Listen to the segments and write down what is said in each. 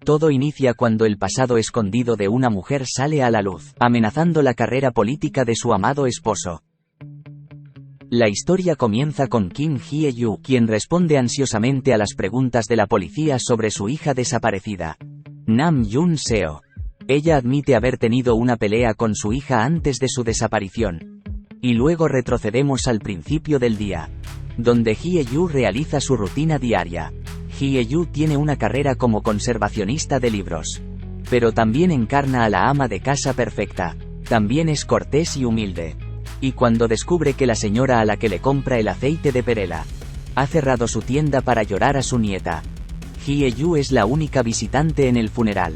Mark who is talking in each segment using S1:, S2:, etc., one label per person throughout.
S1: Todo inicia cuando el pasado escondido de una mujer sale a la luz, amenazando la carrera política de su amado esposo. La historia comienza con Kim Hye-yoo, quien responde ansiosamente a las preguntas de la policía sobre su hija desaparecida, Nam Yoon-seo. Ella admite haber tenido una pelea con su hija antes de su desaparición. Y luego retrocedemos al principio del día, donde Hye-yoo realiza su rutina diaria. Hye-yoo tiene una carrera como conservacionista de libros. Pero también encarna a la ama de casa perfecta. También es cortés y humilde. Y cuando descubre que la señora a la que le compra el aceite de perela ha cerrado su tienda para llorar a su nieta, Hye-yoo es la única visitante en el funeral.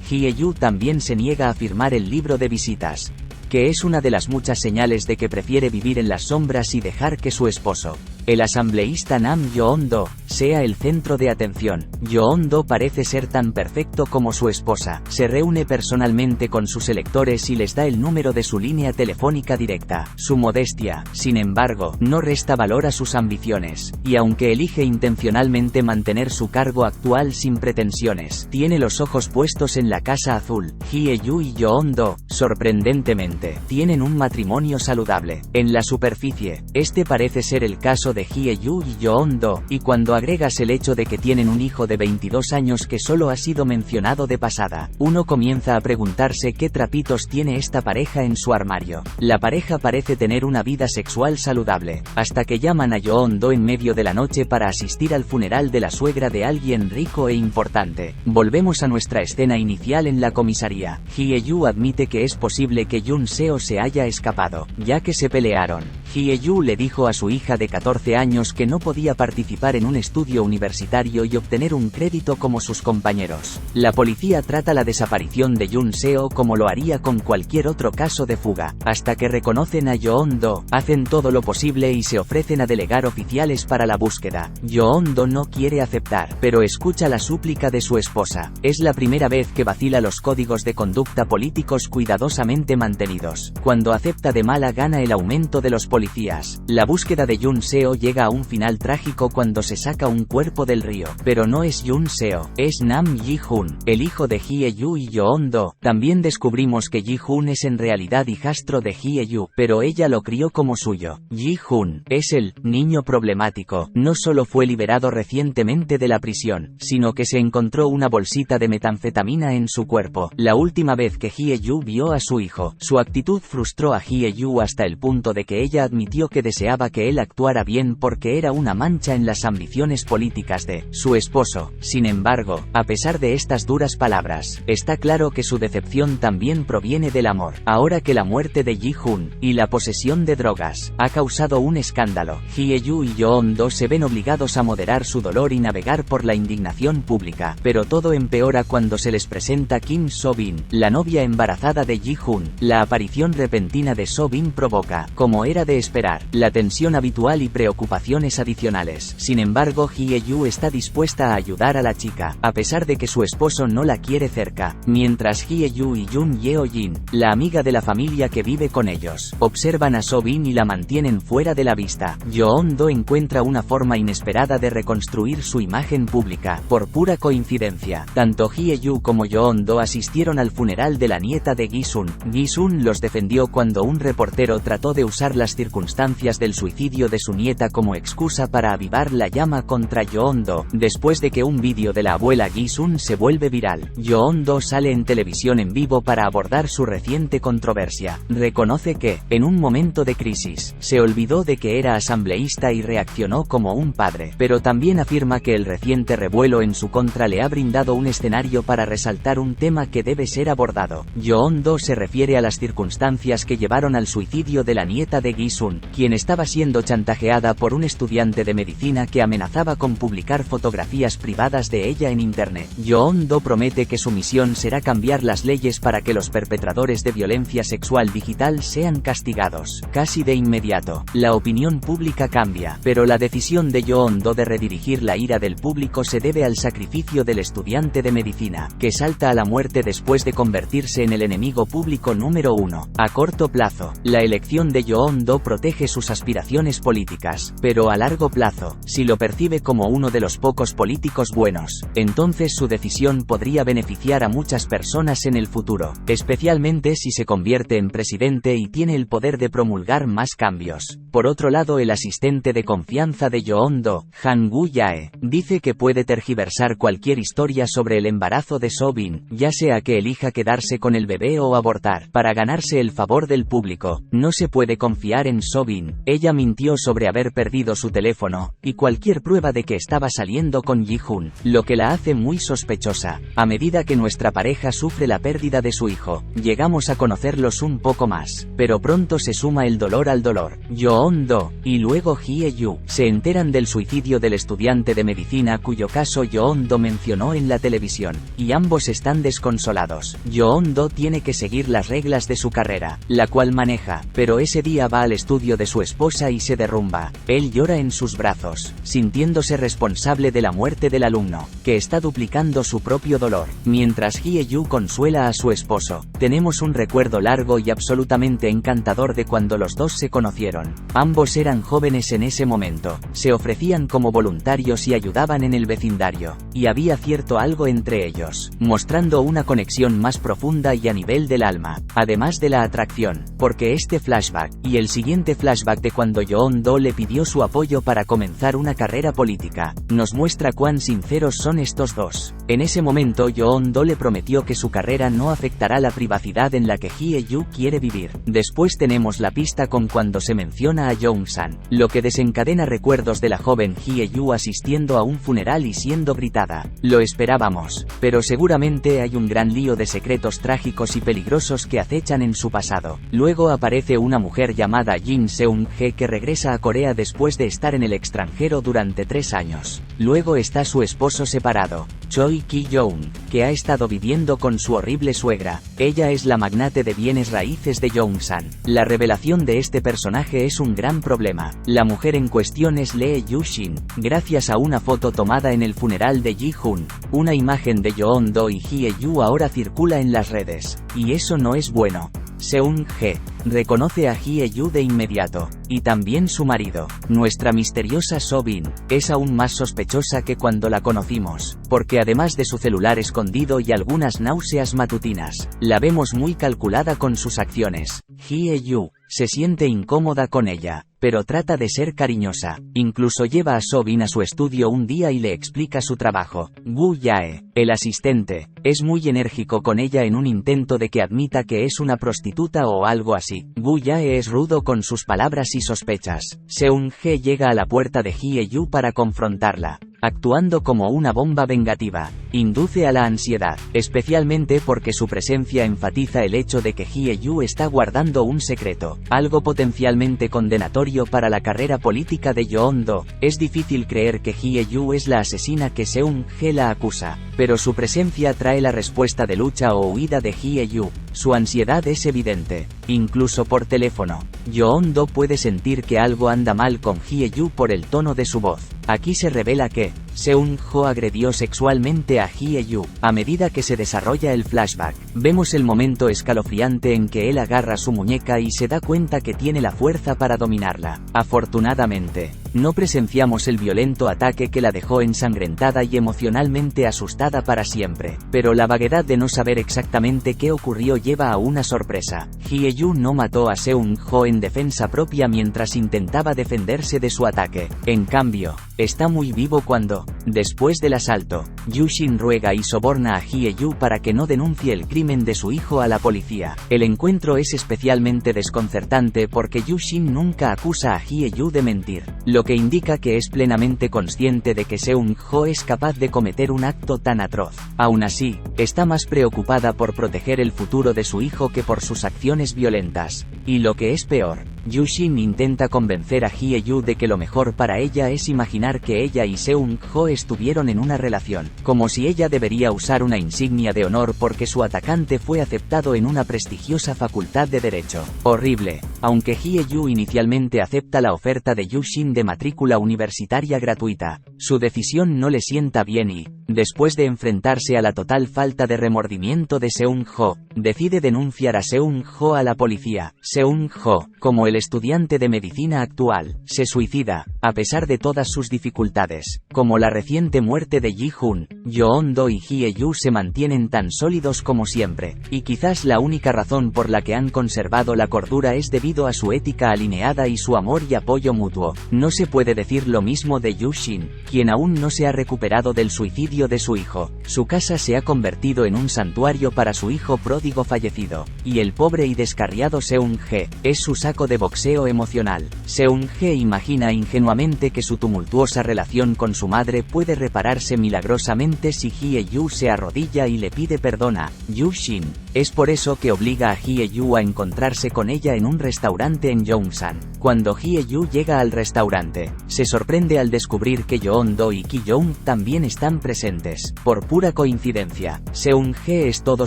S1: Hye-yoo también se niega a firmar el libro de visitas, que es una de las muchas señales de que prefiere vivir en las sombras y dejar que su esposo, el asambleísta Nam Yoon-do, sea el centro de atención. Yoon-do parece ser tan perfecto como su esposa. Se reúne personalmente con sus electores y les da el número de su línea telefónica directa. Su modestia, sin embargo, no resta valor a sus ambiciones, y aunque elige intencionalmente mantener su cargo actual sin pretensiones, tiene los ojos puestos en la Casa Azul. Hye-yoo y Yoon-do, sorprendentemente, tienen un matrimonio saludable. En la superficie, este parece ser el caso de Hye-yoo y Yoon-do, y cuando agregas el hecho de que tienen un hijo de 22 años que solo ha sido mencionado de pasada, uno comienza a preguntarse qué trapitos tiene esta pareja en su armario. La pareja parece tener una vida sexual saludable, hasta que llaman a Yoon-do en medio de la noche para asistir al funeral de la suegra de alguien rico e importante. Volvemos a nuestra escena inicial en la comisaría. Hye-yoo admite que es posible que Yoon-seo se haya escapado, ya que se pelearon. Hye-yoo le dijo a su hija de 14 años que no podía participar en un estudio universitario y obtener un crédito como sus compañeros. La policía trata la desaparición de Yoon-seo como lo haría con cualquier otro caso de fuga, hasta que reconocen a Yoon-do, hacen todo lo posible y se ofrecen a delegar oficiales para la búsqueda. Yoon-do no quiere aceptar, pero escucha la súplica de su esposa. Es la primera vez que vacila los códigos de conducta políticos cuidadosamente mantenidos. Cuando acepta de mala gana el aumento de los policías, la búsqueda de Yoon-seo llega a un final trágico cuando se saca un cuerpo del río. Pero no es Yoon-seo, es Nam Ji-hoon, el hijo de Hye-yoo y Yoon-do. También descubrimos que Ji-hoon es en realidad hijastro de Hye-yoo, pero ella lo crió como suyo. Ji-hoon es el niño problemático. No solo fue liberado recientemente de la prisión, sino que se encontró una bolsita de metanfetamina en su cuerpo. La última vez que Hye-yoo vio a su hijo, su actitud frustró a Hye-yoo hasta el punto de que ella admitió que deseaba que él actuara bien porque era una mancha en las ambiciones políticas de su esposo. Sin embargo, a pesar de estas duras palabras, está claro que su decepción también proviene del amor. Ahora que la muerte de Ji-hoon y la posesión de drogas ha causado un escándalo, Hye-yoo y Yoon-do se ven obligados a moderar su dolor y navegar por la indignación pública. Pero todo empeora cuando se les presenta Kim So-bin, la novia embarazada de Ji-hoon. La aparición repentina de So-bin provoca, como era de esperar, la tensión habitual y preocupaciones adicionales. Sin embargo, Hye-yoo está dispuesta a ayudar a la chica, a pesar de que su esposo no la quiere cerca. Mientras Hye-yoo y Yoon Yeo-jin, la amiga de la familia que vive con ellos, observan a So-bin y la mantienen fuera de la vista, Yoon-do encuentra una forma inesperada de reconstruir su imagen pública. Por pura coincidencia, tanto Hye-yoo como Yoon-do asistieron al funeral de la nieta de Gi-sun. Gi-sun los defendió cuando un reportero trató de usar las circunstancias del suicidio de su nieta como excusa para avivar la llama contra Yoon-do. Después de que un vídeo de la abuela Gi-sun se vuelve viral, Yoon-do sale en televisión en vivo para abordar su reciente controversia. Reconoce que, en un momento de crisis, se olvidó de que era asambleísta y reaccionó como un padre, pero también afirma que el reciente revuelo en su contra le ha brindado un escenario para resaltar un tema que debe ser abordado. Yoon-do se refiere a las circunstancias que llevaron al suicidio de la nieta de Gi-sun, quien estaba siendo chantajeada por un estudiante de medicina que amenazaba con publicar fotografías privadas de ella en internet. Yoon-do promete que su misión será cambiar las leyes para que los perpetradores de violencia sexual digital sean castigados. Casi de inmediato, la opinión pública cambia, pero la decisión de Yoon-do de redirigir la ira del público se debe al sacrificio del estudiante de medicina, que salta a la muerte después de convertirse en el enemigo público número 1. A corto plazo, la elección de Yoon-do protege sus aspiraciones políticas. quizás, pero a largo plazo, si lo percibe como uno de los pocos políticos buenos, entonces su decisión podría beneficiar a muchas personas en el futuro, especialmente si se convierte en presidente y tiene el poder de promulgar más cambios. Por otro lado, el asistente de confianza de Yeon-do, Han Woo-jae, dice que puede tergiversar cualquier historia sobre el embarazo de So-bin, ya sea que elija quedarse con el bebé o abortar, para ganarse el favor del público. No se puede confiar en So-bin, ella mintió sobre haber perdido su teléfono, y cualquier prueba de que estaba saliendo con Ji-hoon, lo que la hace muy sospechosa. A medida que nuestra pareja sufre la pérdida de su hijo, llegamos a conocerlos un poco más, pero pronto se suma el dolor al dolor. Yeon-do, y luego Hye-yu, se enteran del suicidio del estudiante de medicina cuyo caso Yeon-do mencionó en la televisión, y ambos están desconsolados. Yeon-do tiene que seguir las reglas de su carrera, la cual maneja, pero ese día va al estudio de su esposa y se derrumba. Él llora en sus brazos, sintiéndose responsable de la muerte del alumno, que está duplicando su propio dolor, mientras Hye-yu consuela a su esposo. Tenemos un recuerdo largo y absolutamente encantador de cuando los dos se conocieron. Ambos eran jóvenes en ese momento, se ofrecían como voluntarios y ayudaban en el vecindario, y había cierto algo entre ellos, mostrando una conexión más profunda y a nivel del alma, además de la atracción, porque este flashback, y el siguiente flashback de cuando Yeon-do le pidió su apoyo para comenzar una carrera política, nos muestra cuán sinceros son estos dos. En ese momento Yeon-do le prometió que su carrera no afectará la privacidad en la que Hye-yu quiere vivir. Después tenemos la pista con cuando se menciona a Young-san, lo que desencadena recuerdos de la joven Hye-yu asistiendo a un funeral y siendo gritada. Lo esperábamos, pero seguramente hay un gran lío de secretos trágicos y peligrosos que acechan en su pasado. Luego aparece una mujer llamada Jin Seung-hye que regresa a Corea después de estar en el extranjero durante 3 años. Luego está su esposo separado, Choi Ki-young, que ha estado viviendo con su horrible suegra. Ella es la magnate de bienes raíces de Young-san. La revelación de este personaje es un gran problema. La mujer en cuestión es Lee Yu-shin, gracias a una foto tomada en el funeral de Ji-hoon. Una imagen de Yeon-do y Hye-yu ahora circula en las redes, y eso no es bueno. Seung-hye reconoce a Hye-yu de inmediato, y también su marido. Nuestra misteriosa So-bin es aún más sospechosa que cuando la conocimos, porque además de su celular escondido y algunas náuseas matutinas, la vemos muy calculada con sus acciones. Hye-yu se siente incómoda con ella, pero trata de ser cariñosa. Incluso lleva a So-bin a su estudio un día y le explica su trabajo. Woo-jae, el asistente, es muy enérgico con ella en un intento de que admita que es una prostituta o algo así. Woo-jae es rudo con sus palabras y sospechas. Seung-hye llega a la puerta de Hye-yu para confrontarla, actuando como una bomba vengativa. Induce a la ansiedad, especialmente porque su presencia enfatiza el hecho de que Hye-yu está guardando un secreto, algo potencialmente condenatorio para la carrera política de Yeon-do. Es difícil creer que Hye-yu es la asesina que Seung-hye la acusa, pero su presencia trae la respuesta de lucha o huida de Hye-yu. Su ansiedad es evidente, incluso por teléfono. Yeon-do puede sentir que algo anda mal con Hye-yu por el tono de su voz. Aquí se revela que Seung-ho agredió sexualmente a Hye-yu. A medida que se desarrolla el flashback, vemos el momento escalofriante en que él agarra su muñeca y se da cuenta que tiene la fuerza para dominarla. Afortunadamente, no presenciamos el violento ataque que la dejó ensangrentada y emocionalmente asustada para siempre, pero la vaguedad de no saber exactamente qué ocurrió lleva a una sorpresa. Hye-yu no mató a Seung-ho en defensa propia mientras intentaba defenderse de su ataque. En cambio, está muy vivo cuando, después del asalto, Yu-shin ruega y soborna a Hye-yu para que no denuncie el crimen de su hijo a la policía. El encuentro es especialmente desconcertante porque Yu-shin nunca acusa a Hye-yu de mentir, lo que indica que es plenamente consciente de que Seung-ho es capaz de cometer un acto tan atroz. Aún así, está más preocupada por proteger el futuro de su hijo que por sus acciones violentas. Y lo que es peor, Yu-shin intenta convencer a Hye-yu de que lo mejor para ella es imaginar que ella y Seung-ho estuvieron en una relación, como si ella debería usar una insignia de honor porque su atacante fue aceptado en una prestigiosa facultad de derecho. Horrible. aunque Hye-yu inicialmente acepta la oferta de Yu-shin de matrícula universitaria gratuita, su decisión no le sienta bien y, después de enfrentarse a la total falta de remordimiento de Seung-ho, decide denunciar a Seung-ho a la policía. Seung-ho, como el estudiante de medicina actual, se suicida, a pesar de todas sus dificultades, como la reciente muerte de Ji-hoon. Yeon-do y Hye-yu se mantienen tan sólidos como siempre, y quizás la única razón por la que han conservado la cordura es debido a su ética alineada y su amor y apoyo mutuo. No se puede decir lo mismo de Yu-shin, quien aún no se ha recuperado del suicidio de su hijo. Su casa se ha convertido en un santuario para su hijo pródigo fallecido, y el pobre y descarriado Seung-hye es su saco de boxeo emocional. Seung-hye imagina ingenuamente que su tumultuosa relación con su madre puede repararse milagrosamente si Hye-yu se arrodilla y le pide perdón a Yu-shin. Es por eso que obliga a Hye-yu a encontrarse con ella en un restaurante en Yongsan. Cuando Hye-yu llega al restaurante, se sorprende al descubrir que Yeon-do y Ki-young también están presentes. Por pura coincidencia, Seung-hye es todo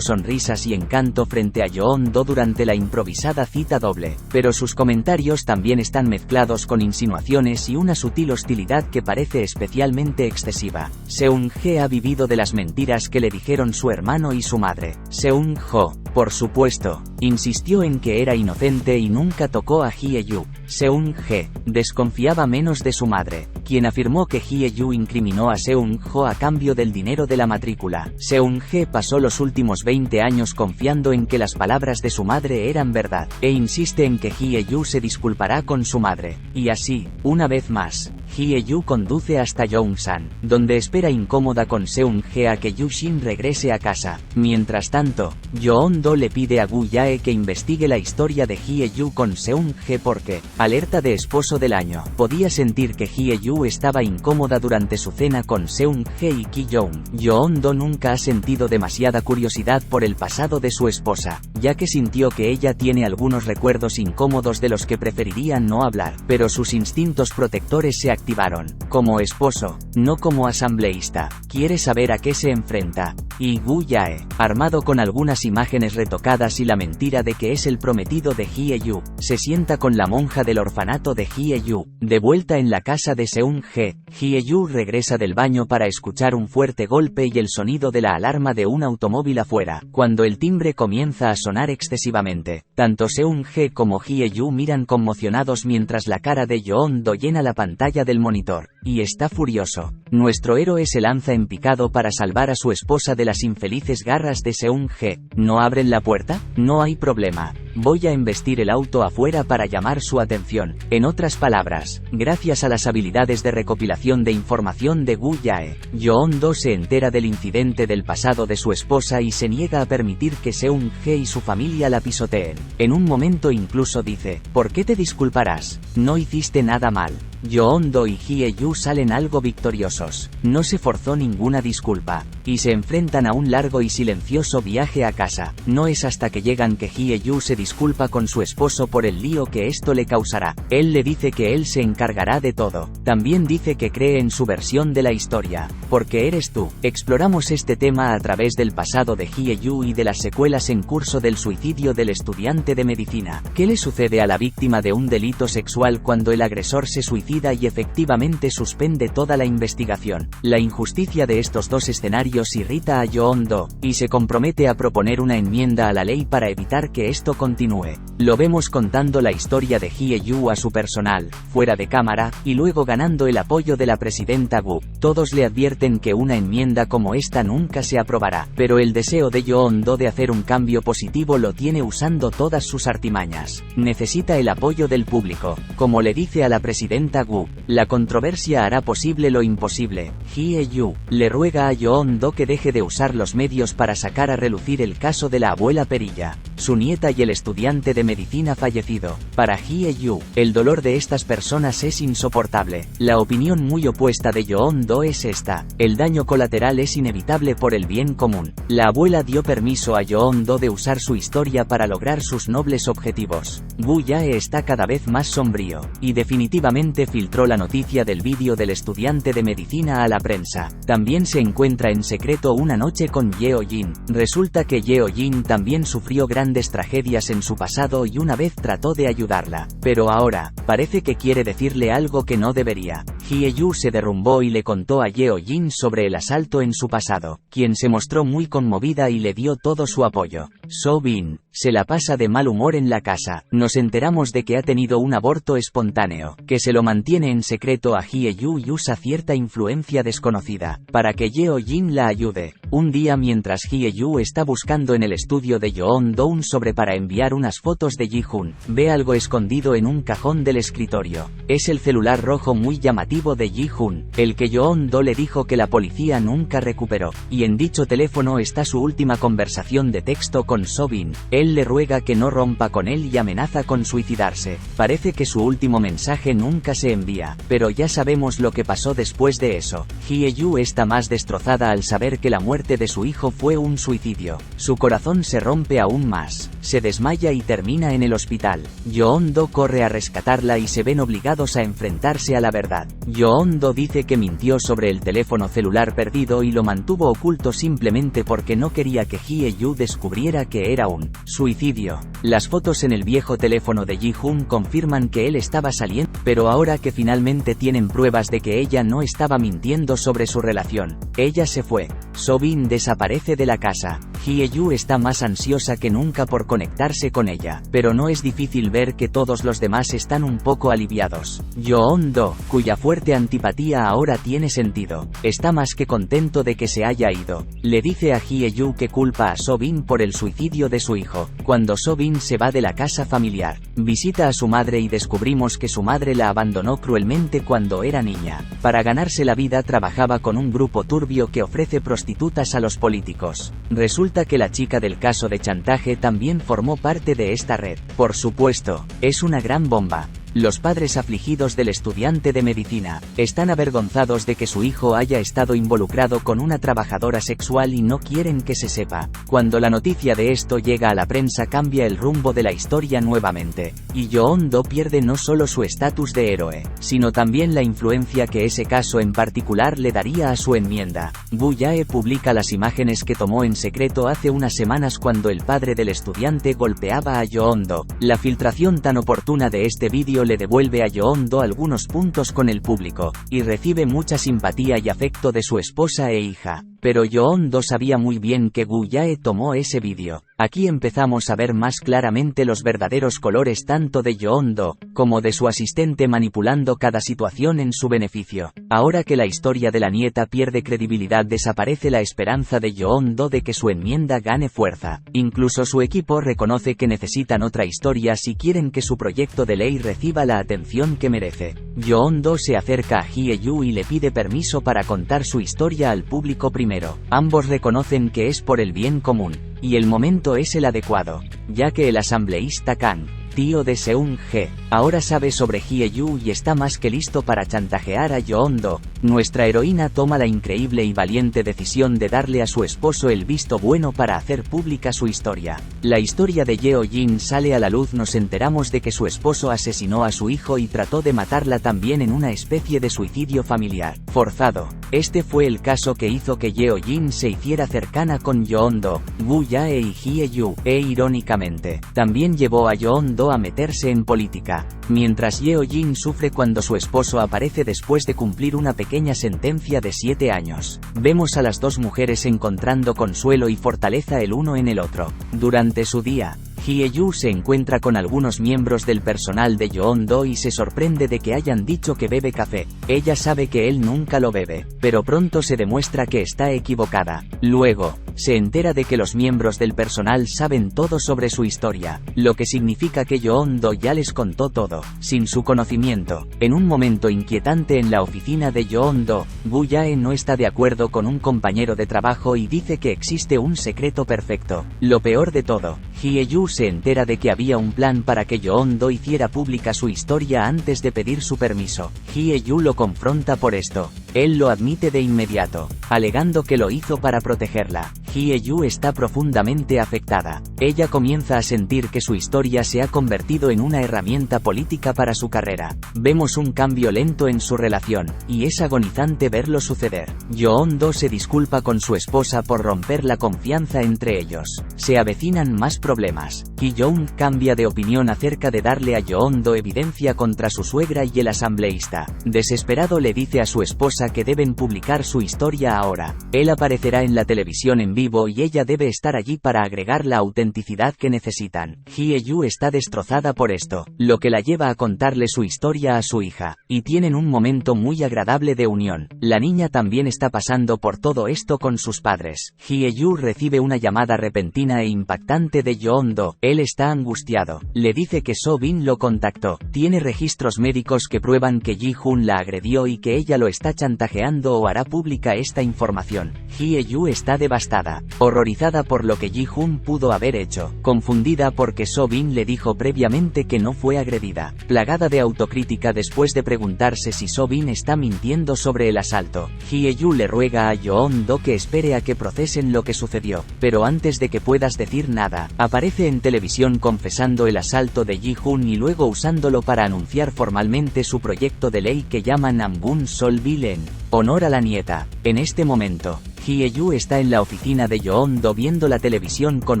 S1: sonrisas y encanto frente a Yeon-do durante la improvisada cita doble, pero sus comentarios también están mezclados con insinuaciones y una sutil hostilidad que parece especialmente excesiva. Seung-hye ha vivido de las mentiras que le dijeron su hermano y su madre. Seung-ho, por supuesto, insistió en que era inocente y nunca tocó a Hye-yu. Seung-hye desconfiaba menos de su madre, quien afirmó que Hye-yu incriminó a Seung-ho a cambio del dinero de la matrícula. Seung-hye pasó los últimos 20 años confiando en que las palabras de su madre eran verdad, e insiste en que Hye-yu se disculpará con su madre. Y así, una vez más, Hye-yu conduce hasta Yongsan, donde espera incómoda con Seung-hye a que Yu-shin regrese a casa. Mientras tanto, Yeon-do le pide a Gu-yae que investigue la historia de Hye-yu con Seung-hye porque, alerta de esposo del año, podía sentir que Hye-yu estaba incómoda durante su cena con Seung-hye y Ki-young. Yeon-do nunca ha sentido demasiada curiosidad por el pasado de su esposa, ya que sintió que ella tiene algunos recuerdos incómodos de los que preferiría no hablar, pero sus instintos protectores se activaron. Como esposo, no como asambleísta, quiere saber a qué se enfrenta. Y Gu-yae, armado con algunas imágenes retocadas y la mentira de que es el prometido de Hye-yu, se sienta con la monja del orfanato de Hye-yu. De vuelta en la casa de Seung-hye, Hye-yu regresa del baño para escuchar un fuerte golpe y el sonido de la alarma de un automóvil afuera. Cuando el timbre comienza a sonar excesivamente, tanto Seung-hye como Hye-yu miran conmocionados mientras la cara de Yeon-do llena la pantalla del monitor, y está furioso. Nuestro héroe se lanza en picado para salvar a su esposa de las infelices garras de Seung-hye. ¿No abren la puerta? No hay problema. Voy a embestir el auto afuera para llamar su atención. En otras palabras, gracias a las habilidades de recopilación de información de Gu-yae, Yeon-do se entera del incidente del pasado de su esposa y se niega a permitir que Seung-hye y su familia la pisoteen. En un momento incluso dice, ¿por qué te disculparás? No hiciste nada mal. Yeon-do y Hye-yu salen algo victoriosos. No se forzó ninguna disculpa, y se enfrentan a un largo y silencioso viaje a casa. No es hasta que llegan que Hye-yu se disculpa con su esposo por el lío que esto le causará. Él le dice que él se encargará de todo. También dice que cree en su versión de la historia. Porque eres tú. Exploramos este tema a través del pasado de Hye-yu y de las secuelas en curso del suicidio del estudiante de medicina. ¿Qué le sucede a la víctima de un delito sexual cuando el agresor se suicida y efectivamente suspende toda la investigación? La injusticia de estos dos escenarios irrita a Yeon-do, y se compromete a proponer una enmienda a la ley para evitar que esto continúe. Lo vemos contando la historia de Hye-yu a su personal, fuera de cámara, y luego ganando el apoyo de la presidenta Gu. Todos le advierten que una enmienda como esta nunca se aprobará, pero el deseo de Yeon-do de hacer un cambio positivo lo tiene usando todas sus artimañas. Necesita el apoyo del público, como le dice a la presidenta Gu. La controversia hará posible lo imposible. Hye-yu le ruega a Yeon-do que deje de usar los medios para sacar a relucir el caso de la abuela Perilla, su nieta y el estudiante de medicina fallecido. Para Hye-yu, el dolor de estas personas es insoportable. La opinión muy opuesta de Yeon-do es esta: el daño colateral es inevitable por el bien común. La abuela dio permiso a Yeon-do de usar su historia para lograr sus nobles objetivos. Gu-yae está cada vez más sombrío, y definitivamente filtró la noticia del vídeo del estudiante de medicina a la prensa. También se encuentra en secreto una noche con Yeo-jin. Resulta que Yeo-jin también sufrió gran grandes tragedias en su pasado y una vez trató de ayudarla, pero ahora, parece que quiere decirle algo que no debería. Hye-yu se derrumbó y le contó a Yeo-jin sobre el asalto en su pasado, quien se mostró muy conmovida y le dio todo su apoyo. So-bin se la pasa de mal humor en la casa. Nos enteramos de que ha tenido un aborto espontáneo, que se lo mantiene en secreto a Hye-yu y usa cierta influencia desconocida para que Yeo-jin la ayude. Un día, mientras Hye-yu está buscando en el estudio de Yeon-do un sobre para enviar unas fotos de Ji-hoon, ve algo escondido en un cajón del escritorio. Es el celular rojo muy llamativo de Ji-hoon, el que Yeon-do le dijo que la policía nunca recuperó, y en dicho teléfono está su última conversación de texto con So-bin. Él le ruega que no rompa con él y amenaza con suicidarse. Parece que su último mensaje nunca se envía, pero ya sabemos lo que pasó después de eso. Hye-yu está más destrozada al saber que la muerte de su hijo fue un suicidio. Su corazón se rompe aún más, se desmaya y termina en el hospital. Yeon-do corre a rescatarla y se ven obligados a enfrentarse a la verdad. Yeon-do dice que mintió sobre el teléfono celular perdido y lo mantuvo oculto simplemente porque no quería que Hye-yu descubriera que era un suicidio. Las fotos en el viejo teléfono de Ji-hoon confirman que él estaba saliendo, pero ahora que finalmente tienen pruebas de que ella no estaba mintiendo sobre su relación, ella se fue. So-bin desaparece de la casa. Hye-yu está más ansiosa que nunca por conectarse con ella, pero no es difícil ver que todos los demás están un poco aliviados. Yeon-do, cuya fuerte antipatía ahora tiene sentido, está más que contento de que se haya ido. Le dice a Hye-yu que culpa a So-bin por el suicidio de su hijo. Cuando So-bin se va de la casa familiar, visita a su madre y descubrimos que su madre la abandonó cruelmente cuando era niña. Para ganarse la vida trabajaba con un grupo turbio que ofrece prostitutas a los políticos. Resulta que la chica del caso de chantaje también formó parte de esta red. Por supuesto, es una gran bomba. Los padres afligidos del estudiante de medicina están avergonzados de que su hijo haya estado involucrado con una trabajadora sexual y no quieren que se sepa. Cuando la noticia de esto llega a la prensa cambia el rumbo de la historia nuevamente, y Yeon-do pierde no solo su estatus de héroe, sino también la influencia que ese caso en particular le daría a su enmienda. Woo Jae publica las imágenes que tomó en secreto hace unas semanas cuando el padre del estudiante golpeaba a Yeon-do. La filtración tan oportuna de este vídeo le devuelve a Yeon-do algunos puntos con el público, y recibe mucha simpatía y afecto de su esposa e hija. Pero Yeon-do sabía muy bien que Woo Jae tomó ese vídeo. Aquí empezamos a ver más claramente los verdaderos colores tanto de Yeon-do, como de su asistente manipulando cada situación en su beneficio. Ahora que la historia de la nieta pierde credibilidad, desaparece la esperanza de Yeon-do de que su enmienda gane fuerza. Incluso su equipo reconoce que necesitan otra historia si quieren que su proyecto de ley reciba la atención que merece. Yeon-do se acerca a Hye-yu y le pide permiso para contar su historia al público primero. Ambos reconocen que es por el bien común, y el momento es el adecuado, ya que el asambleísta Kang, tío de Seung-G, ahora sabe sobre Hye-yu y está más que listo para chantajear a Yeon-do. Nuestra heroína toma la increíble y valiente decisión de darle a su esposo el visto bueno para hacer pública su historia. La historia de Yeo-jin sale a la luz. Nos enteramos de que su esposo asesinó a su hijo y trató de matarla también en una especie de suicidio familiar forzado. Este fue el caso que hizo que Yeo-jin se hiciera cercana con Yeon-do, Woo Jae y Hye-yu, irónicamente, también llevó a Yeon-do a meterse en política, mientras Yeo-jin sufre cuando su esposo aparece después de cumplir una pequeña sentencia de 7 años. Vemos a las dos mujeres encontrando consuelo y fortaleza el uno en el otro. Durante su día, Hye-yu se encuentra con algunos miembros del personal de Yeon-do y se sorprende de que hayan dicho que bebe café. Ella sabe que él nunca lo bebe, pero pronto se demuestra que está equivocada. Luego, se entera de que los miembros del personal saben todo sobre su historia, lo que significa que Yeon-do ya les contó todo, sin su conocimiento. En un momento inquietante en la oficina de Yeon-do, Woo Jae no está de acuerdo con un compañero de trabajo y dice que existe un secreto perfecto. Lo peor de todo, Hye-yu se entera de que había un plan para que Yeon-do hiciera pública su historia antes de pedir su permiso. Hye-yu lo confronta por esto. Él lo admite de inmediato, alegando que lo hizo para protegerla. Hye-yu está profundamente afectada. Ella comienza a sentir que su historia se ha convertido en una herramienta política para su carrera. Vemos un cambio lento en su relación, y es agonizante verlo suceder. Yeon-do se disculpa con su esposa por romper la confianza entre ellos. Se avecinan más problemas. problemas. Ki-young cambia de opinión acerca de darle a Yeon-do evidencia contra su suegra y el asambleísta. Desesperado le dice a su esposa que deben publicar su historia ahora. Él aparecerá en la televisión en vivo y ella debe estar allí para agregar la autenticidad que necesitan. Hye-yu está destrozada por esto, lo que la lleva a contarle su historia a su hija, y tienen un momento muy agradable de unión. La niña también está pasando por todo esto con sus padres. Hye-yu recibe una llamada repentina e impactante de Yeon-do. Él está angustiado. Le dice que So-bin lo contactó. Tiene registros médicos que prueban que Ji-hoon la agredió y que ella lo está chantajeando o hará pública esta información. Hye-yu está devastada, horrorizada por lo que Ji-hoon pudo haber hecho, confundida porque So-bin le dijo previamente que no fue agredida, plagada de autocrítica después de preguntarse si So-bin está mintiendo sobre el asalto. Hye-yu le ruega a Yeon-do que espere a que procesen lo que sucedió, pero antes de que puedas decir nada, aparece en televisión confesando el asalto de Ji-hoon y luego usándolo para anunciar formalmente su proyecto de ley que llama Namgun Sol Bill en honor a la nieta. En este momento, Hye-yu está en la oficina de Yeon-do viendo la televisión con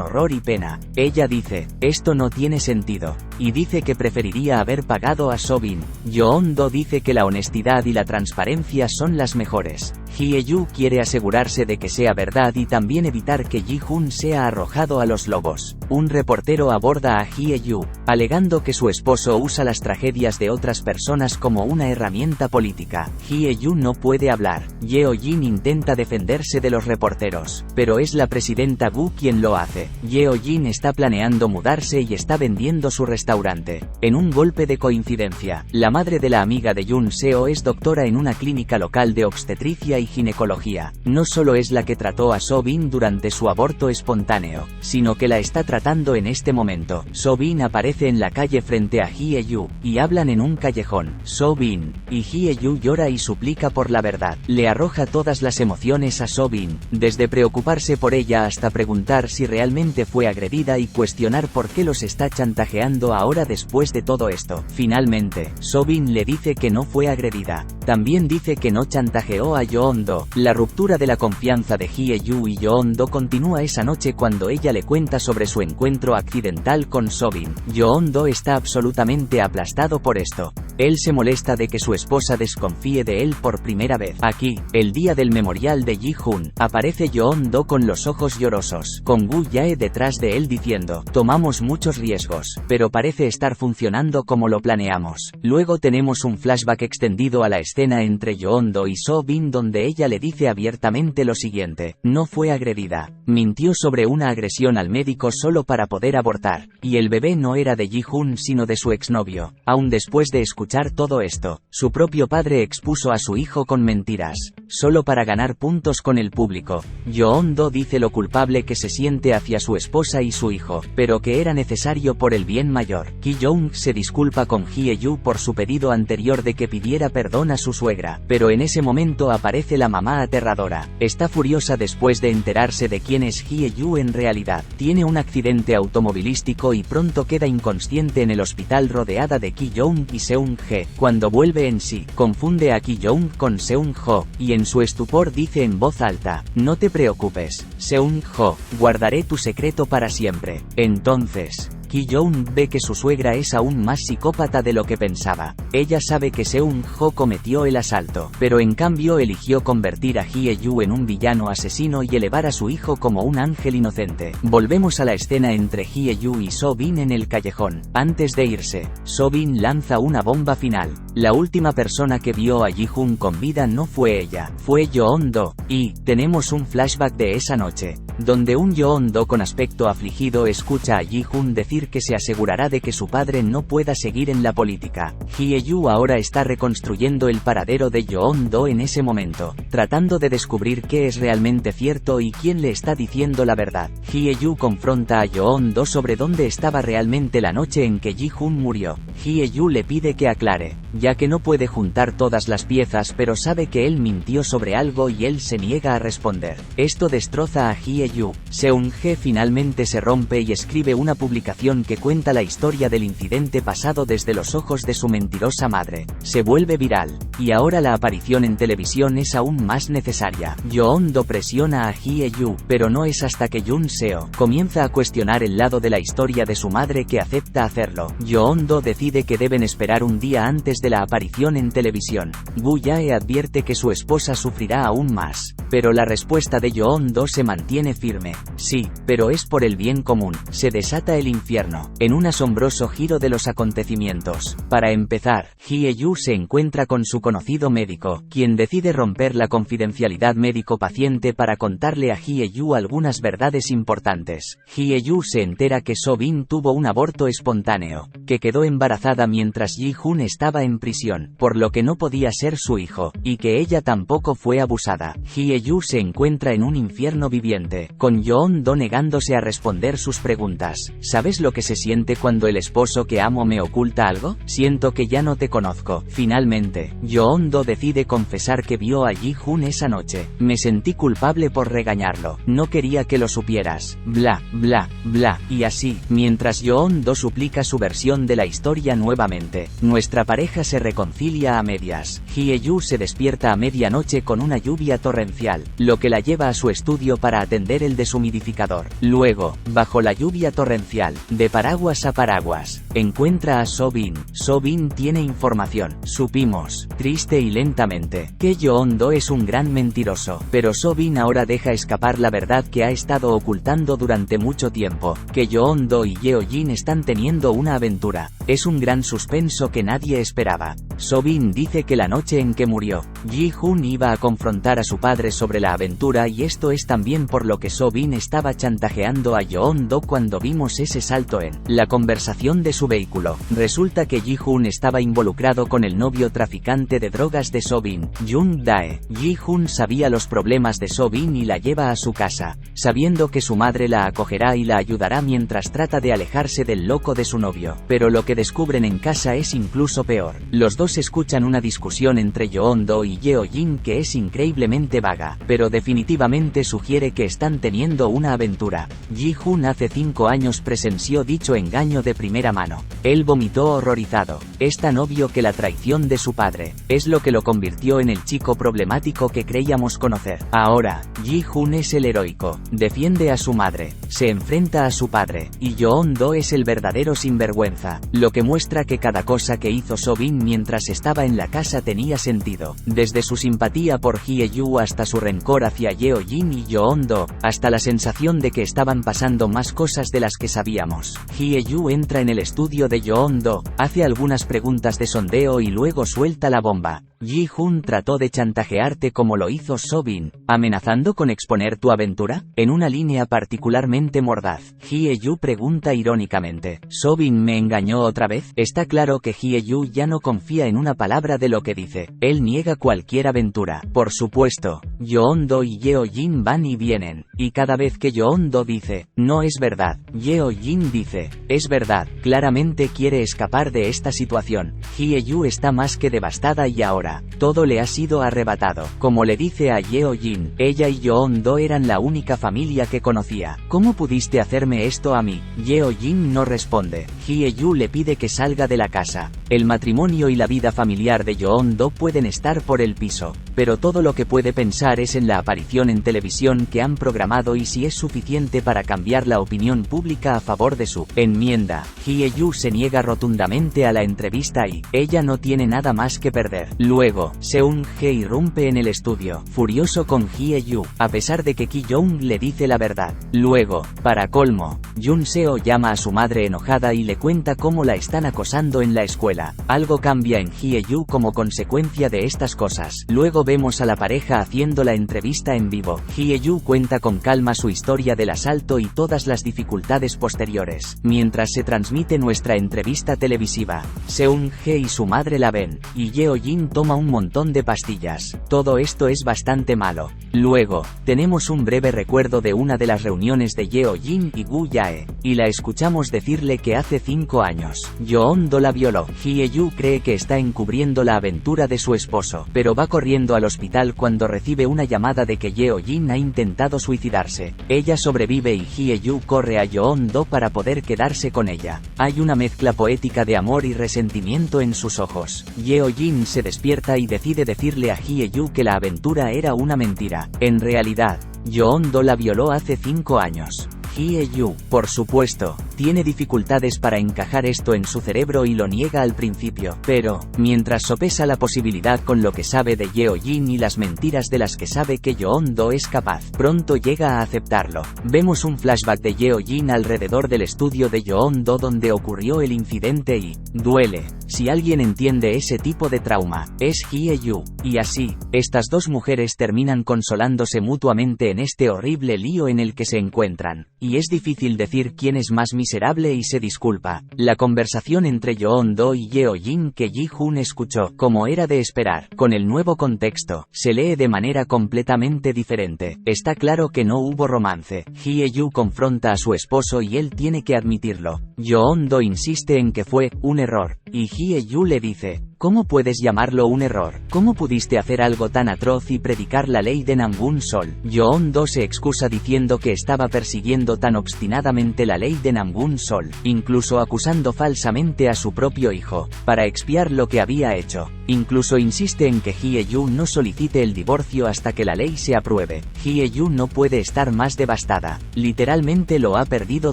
S1: horror y pena. Ella dice, esto no tiene sentido, y dice que preferiría haber pagado a So-bin. Yeon-do dice que la honestidad y la transparencia son las mejores. Hye-yu quiere asegurarse de que sea verdad y también evitar que Ji-hoon sea arrojado a los lobos. Un reportero aborda a Hye-yu, alegando que su esposo usa las tragedias de otras personas como una herramienta política. Hye-yu no puede hablar. Yeo-jin intenta defenderse de los reporteros, pero es la presidenta Gu quien lo hace. Yeo-jin está planeando mudarse y está vendiendo su restaurante. En un golpe de coincidencia, la madre de la amiga de Yoon Seo es doctora en una clínica local de obstetricia y ginecología. No solo es la que trató a So-bin durante su aborto espontáneo, sino que la está tratando en este momento. So-bin aparece en la calle frente a Hye-yu, y hablan en un callejón. So-bin y Hye-yu llora y suplica por la verdad. Le arroja todas las emociones a So-bin, desde preocuparse por ella hasta preguntar si realmente fue agredida y cuestionar por qué los está chantajeando ahora después de todo esto. Finalmente, So-bin le dice que no fue agredida. También dice que no chantajeó a Yeon-do. La ruptura de la confianza de Hye-yu y Yeon-do continúa esa noche cuando ella le cuenta sobre su encuentro accidental con So-bin. Yeon-do está absolutamente aplastado por esto. Él se molesta de que su esposa desconfíe de él por primera vez. Aquí, el día del memorial de Ji-hoon, aparece Yeon-do con los ojos llorosos, con Gu Yae detrás de él diciendo, tomamos muchos riesgos, pero parece estar funcionando como lo planeamos. Luego tenemos un flashback extendido a la escena entre Yeon-do y So-bin donde ella le dice abiertamente lo siguiente, no fue agredida, mintió sobre una agresión al médico solo para poder abortar, y el bebé no era de Ji-hoon sino de su exnovio. Aún después de escuchar todo esto, su propio padre expuso a su hijo con mentiras, solo para ganar puntos con el público. Yeon-do dice lo culpable que se siente hacia su esposa y su hijo, pero que era necesario por el bien mayor. Ki-young se disculpa con Hye-yu por su pedido anterior de que pidiera perdón a su suegra, pero en ese momento aparece la mamá aterradora. Está furiosa después de enterarse de quién es Hye-yu en realidad. Tiene un accidente automovilístico y pronto queda inconsciente en el hospital rodeada de Ki-young y Seung-ge. Cuando vuelve en sí, confunde a Ki-young con Seung-ho, y en su estupor dice en voz alta, no te preocupes, Seung-ho, guardaré tu secreto para siempre. Entonces, Ki-young ve que su suegra es aún más psicópata de lo que pensaba. Ella sabe que Seung-ho cometió el asalto, pero en cambio eligió convertir a Hye-yu en un villano asesino y elevar a su hijo como un ángel inocente. Volvemos a la escena entre Hye-yu y So-bin en el callejón. Antes de irse, So-bin lanza una bomba final. La última persona que vio a Ji-hoon con vida no fue ella, fue Yeon-do, y tenemos un flashback de esa noche, donde un Yeon-do con aspecto afligido escucha a Ji-hoon decir que se asegurará de que su padre no pueda seguir en la política. Hye-yu ahora está reconstruyendo el paradero de Yeon-do en ese momento, tratando de descubrir qué es realmente cierto y quién le está diciendo la verdad. Hye-yu confronta a Yeon-do sobre dónde estaba realmente la noche en que Ji-hoon murió. Hye-yu le pide que aclare. ya que no puede juntar todas las piezas, pero sabe que él mintió sobre algo y él se niega a responder. Esto destroza a Hye-yu. Seung-G finalmente se rompe y escribe una publicación que cuenta la historia del incidente pasado desde los ojos de su mentirosa madre. Se vuelve viral, y ahora la aparición en televisión es aún más necesaria. Yeon-do presiona a Hye-yu, pero no es hasta que Jun Seo comienza a cuestionar el lado de la historia de su madre que acepta hacerlo. Yeon-do decide que deben esperar un día antes de la aparición en televisión. Woo Jae advierte que su esposa sufrirá aún más, pero la respuesta de Yeon-do se mantiene firme. Sí, pero es por el bien común. Se desata el infierno, en un asombroso giro de los acontecimientos. Para empezar, Hye-yu se encuentra con su conocido médico, quien decide romper la confidencialidad médico-paciente para contarle a Hye-yu algunas verdades importantes. Hye-yu se entera que So-bin tuvo un aborto espontáneo, que quedó embarazada mientras Ji-hoon estaba en prisión, por lo que no podía ser su hijo, y que ella tampoco fue abusada. Hye-yu se encuentra en un infierno viviente, con Yeon-do negándose a responder sus preguntas. ¿Sabes lo que se siente cuando el esposo que amo me oculta algo? Siento que ya no te conozco. Finalmente, Yeon-do decide confesar que vio a Ji-hoon esa noche. Me sentí culpable por regañarlo. No quería que lo supieras. Bla, bla, bla. Y así, mientras Yeon-do suplica su versión de la historia nuevamente, nuestra pareja se reconcilia a medias. Hye-yu se despierta a medianoche con una lluvia torrencial, lo que la lleva a su estudio para atender el deshumidificador. Luego, bajo la lluvia torrencial, de paraguas a paraguas, encuentra a So-bin. So-bin tiene información. Supimos, triste y lentamente, que Yeon-do es un gran mentiroso, pero So-bin ahora deja escapar la verdad que ha estado ocultando durante mucho tiempo, que Yeon-do y Yeo-jin están teniendo una aventura. Es un gran suspenso que nadie esperaba. So-bin dice que la noche en que murió, Ji-hoon iba a confrontar a su padre sobre la aventura, y esto es también por lo que So-bin estaba chantajeando a Yeon-do cuando vimos ese salto en la conversación de su vehículo. Resulta que Ji-hoon estaba involucrado con el novio traficante de drogas de So-bin, Jung Dae. Ji-hoon sabía los problemas de So-bin y la lleva a su casa, sabiendo que su madre la acogerá y la ayudará mientras trata de alejarse del loco de su novio. Pero lo que descubren en casa es incluso peor. Los dos escuchan una discusión entre Yeon-do y Yeo-jin que es increíblemente vaga, pero definitivamente sugiere que están teniendo una aventura. Ji-hoon hace 5 años presenció dicho engaño de primera mano. Él vomitó horrorizado. Es tan obvio que la traición de su padre es lo que lo convirtió en el chico problemático que creíamos conocer. Ahora, Ji-hoon es el heroico, defiende a su madre, se enfrenta a su padre, y Yeon-do es el verdadero sinvergüenza, lo que muestra que cada cosa que hizo So-bin mientras estaba en la casa tenía sentido, desde su simpatía por Hye-yu hasta su rencor hacia Yeo-jin y Yeon-do, hasta la sensación de que estaban pasando más cosas de las que sabíamos. Hye-yu entra en el estudio de Yeon-do, hace algunas preguntas de sondeo y luego suelta la bomba. Ji-hoon trató de chantajearte como lo hizo So-bin, amenazando con exponer tu aventura, en una línea particularmente mordaz. Hye-yu pregunta irónicamente, ¿So-bin me engañó otra vez? Está claro que Hye-yu ya no confía en una palabra de lo que dice. Él niega cualquier aventura. Por supuesto, Yeon-do y Yeo-jin van y vienen, y cada vez que Yeon-do dice, no es verdad, Yeo-jin dice, es verdad. Claramente quiere escapar de esta situación. Hye-yu está más que devastada y ahora, todo le ha sido arrebatado. Como le dice a Yeo-jin, ella y Yeon-do eran la única familia que conocía. ¿Cómo pudiste hacerme esto a mí? Yeo-jin no responde. Hye-yu le pide que salga de la casa. El matrimonio y la vida familiar de Yeon-do pueden estar por el piso, pero todo lo que puede pensar es en la aparición en televisión que han programado y si es suficiente para cambiar la opinión pública a favor de su enmienda. Hye-yu se niega rotundamente a la entrevista y ella no tiene nada más que perder. Luego, Seung-G irrumpe en el estudio, furioso con Hye-yu, a pesar de que Ki-young le dice la verdad. Luego, para colmo, Jun Seo llama a su madre enojada y le cuenta cómo la están acosando en la escuela. Algo cambia en Hye-yu como consecuencia de estas cosas. Luego vemos a la pareja haciendo la entrevista en vivo. Hye-yu cuenta con calma su historia del asalto y todas las dificultades posteriores, mientras se transmite nuestra entrevista televisiva. Seung-G y su madre la ven, y Yeo-jin toma un montón de pastillas. Todo esto es bastante malo. Luego, tenemos un breve recuerdo de una de las reuniones de Yeojin y Woo Jae, y la escuchamos decirle que hace 5 años, Yeon-do la violó. Hye-yu cree que está encubriendo la aventura de su esposo, pero va corriendo al hospital cuando recibe una llamada de que Yeojin ha intentado suicidarse. Ella sobrevive y Hye-yu corre a Yeon-do para poder quedarse con ella. Hay una mezcla poética de amor y resentimiento en sus ojos. Yeojin se despierta y decide decirle a Hye-yu que la aventura era una mentira. En realidad, Yeon-do la violó hace 5 años. Hye-yu, por supuesto, tiene dificultades para encajar esto en su cerebro y lo niega al principio, pero, mientras sopesa la posibilidad con lo que sabe de Yeojin y las mentiras de las que sabe que Yeon-do es capaz, pronto llega a aceptarlo. Vemos un flashback de Yeojin alrededor del estudio de Yeon-do donde ocurrió el incidente y duele. Si alguien entiende ese tipo de trauma, es Hye-yu, y así, estas dos mujeres terminan consolándose mutuamente en este horrible lío en el que se encuentran. Y es difícil decir quién es más miserable y se disculpa. La conversación entre Yeon-do y Yeojin que Ji-hoon escuchó, como era de esperar, con el nuevo contexto, se lee de manera completamente diferente. Está claro que no hubo romance. Hye-yu confronta a su esposo y él tiene que admitirlo. Yeon-do insiste en que fue un error, y Hye-yu le dice: ¿cómo puedes llamarlo un error? ¿Cómo pudiste hacer algo tan atroz y predicar la ley de Namgun Sol? Yeon-do se excusa diciendo que estaba persiguiendo tan obstinadamente la ley de Namgun Sol, incluso acusando falsamente a su propio hijo, para expiar lo que había hecho. Incluso insiste en que Hye-yu no solicite el divorcio hasta que la ley se apruebe. Hye-yu no puede estar más devastada. Literalmente lo ha perdido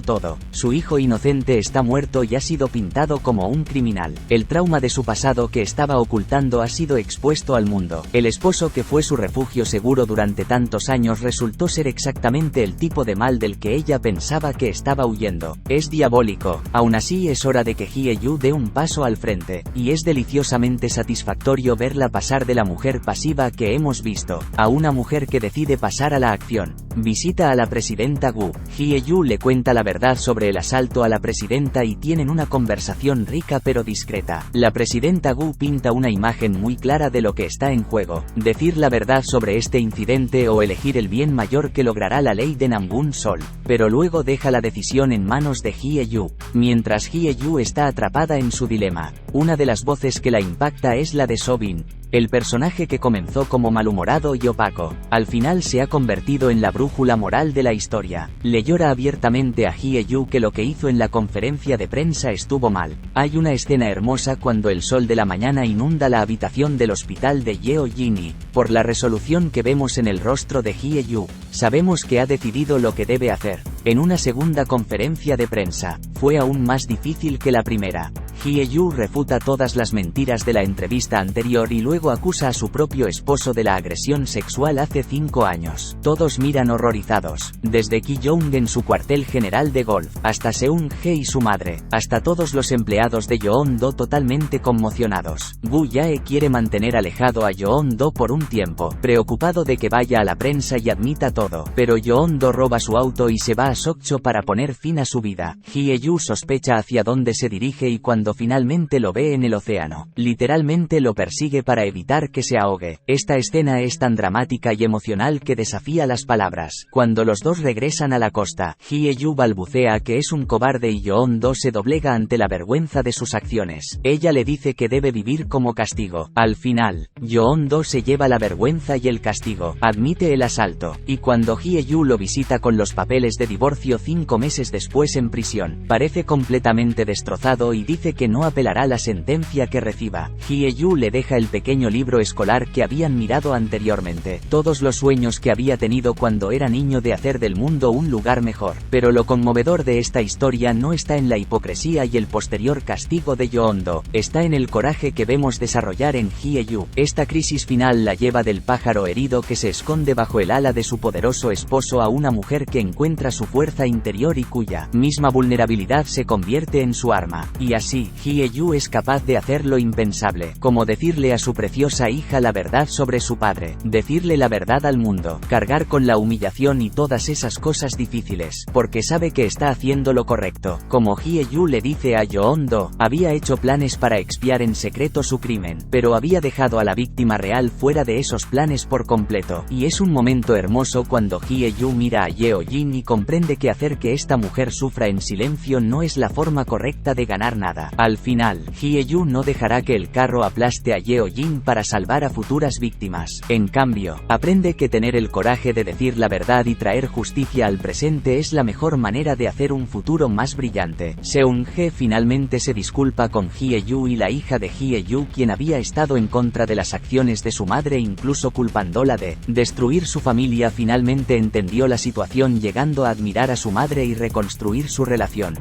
S1: todo. Su hijo inocente está muerto y ha sido pintado como un criminal. El trauma de su pasado que estaba ocultando ha sido expuesto al mundo. El esposo que fue su refugio seguro durante tantos años resultó ser exactamente el tipo de mal del que ella pensaba que estaba huyendo. Es diabólico. Aún así es hora de que Hye-yu dé un paso al frente, y es deliciosamente satisfactorio verla pasar de la mujer pasiva que hemos visto, a una mujer que decide pasar a la acción. Visita a la presidenta Woo. Hye-yu le cuenta la verdad sobre el asalto a la presidenta y tienen una conversación rica pero discreta. La presidenta Woo pinta una imagen muy clara de lo que está en juego: decir la verdad sobre este incidente o elegir el bien mayor que logrará la ley de Namgun Sol. Pero luego deja la decisión en manos de Hye-yu. Mientras Hye-yu está atrapada en su dilema, una de las voces que la impacta es la de So-bin. El personaje que comenzó como malhumorado y opaco, al final se ha convertido en la brújula moral de la historia. Le llora abiertamente a Hye-yu que lo que hizo en la conferencia de prensa estuvo mal. Hay una escena hermosa cuando el sol de la mañana inunda la habitación del hospital de Yeojin y, por la resolución que vemos en el rostro de Hye-yu, sabemos que ha decidido lo que debe hacer. En una segunda conferencia de prensa, fue aún más difícil que la primera. Hye-yu refuta todas las mentiras de la entrevista anterior y luego acusa a su propio esposo de la agresión sexual hace 5 años. Todos miran horrorizados, desde Ki-young en su cuartel general de golf, hasta Seung-hye y su madre, hasta todos los empleados de Yeon-do totalmente conmocionados. Woo Jae quiere mantener alejado a Yeon-do por un tiempo, preocupado de que vaya a la prensa y admita todo, pero Yeon-do roba su auto y se va a Sokcho para poner fin a su vida. Hye-yu sospecha hacia dónde se dirige y cuando finalmente lo ve en el océano, literalmente lo persigue para evitar que se ahogue. Esta escena es tan dramática y emocional que desafía las palabras. Cuando los dos regresan a la costa, Hye-yu balbucea que es un cobarde y Yeon-do se doblega ante la vergüenza de sus acciones. Ella le dice que debe vivir como castigo. Al final, Yeon-do se lleva la vergüenza y el castigo, admite el asalto, y cuando Hye-yu lo visita con los papeles de divorcio 5 meses después en prisión, parece completamente destrozado y dice que no apelará la sentencia que reciba. Hye-yu le deja el pequeño libro escolar que habían mirado anteriormente, todos los sueños que había tenido cuando era niño de hacer del mundo un lugar mejor. Pero lo conmovedor de esta historia no está en la hipocresía y el posterior castigo de Yeon-do, está en el coraje que vemos desarrollar en Hye-yu. Esta crisis final la lleva del pájaro herido que se esconde bajo el ala de su poderoso esposo a una mujer que encuentra su fuerza interior y cuya misma vulnerabilidad se convierte en su arma. Y así, así, Hye-yu es capaz de hacer lo impensable, como decirle a su preciosa hija la verdad sobre su padre, decirle la verdad al mundo, cargar con la humillación y todas esas cosas difíciles, porque sabe que está haciendo lo correcto. Como Hye-yu le dice a Yoon-do, había hecho planes para expiar en secreto su crimen, pero había dejado a la víctima real fuera de esos planes por completo, y es un momento hermoso cuando Hye-yu mira a Yeo-jin y comprende que hacer que esta mujer sufra en silencio no es la forma correcta de ganar nada. Al final, Hye-yu no dejará que el carro aplaste a Yeo-jin para salvar a futuras víctimas. En cambio, aprende que tener el coraje de decir la verdad y traer justicia al presente es la mejor manera de hacer un futuro más brillante. Seung-ge finalmente se disculpa con Hye-yu y la hija de Hye-yu, quien había estado en contra de las acciones de su madre, incluso culpándola de destruir su familia. Finalmente entendió la situación, llegando a admirar a su madre y reconstruir su relación.